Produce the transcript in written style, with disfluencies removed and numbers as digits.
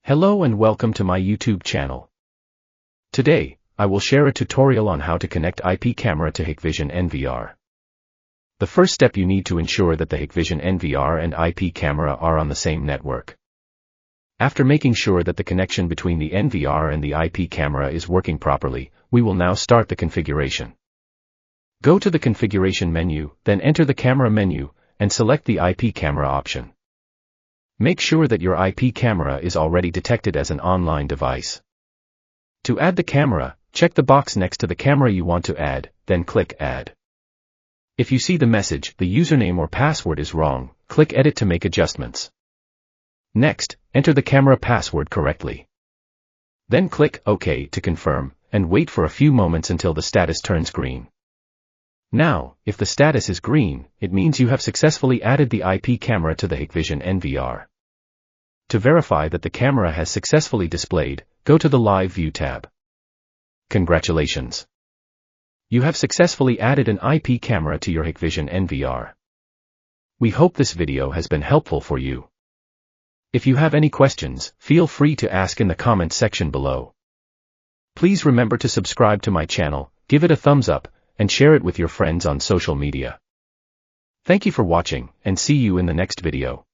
Hello and welcome to my YouTube channel. Today, I will share a tutorial on how to connect IP camera to Hikvision NVR. The first step, you need to ensure that the Hikvision NVR and IP camera are on the same network. After making sure that the connection between the NVR and the IP camera is working properly, we will now start the configuration. Go to the configuration menu, then enter the camera menu, and select the IP camera option. Make sure that your IP camera is already detected as an online device. To add the camera, check the box next to the camera you want to add, then click Add. If you see the message, the username or password is wrong, click Edit to make adjustments. Next, enter the camera password correctly. Then click OK to confirm, and wait for a few moments until the status turns green. Now, if the status is green, it means you have successfully added the IP camera to the Hikvision NVR. To verify that the camera has successfully displayed, go to the Live View tab. Congratulations! You have successfully added an IP camera to your Hikvision NVR. We hope this video has been helpful for you. If you have any questions, feel free to ask in the comment section below. Please remember to subscribe to my channel, give it a thumbs up, and share it with your friends on social media. Thank you for watching, and see you in the next video.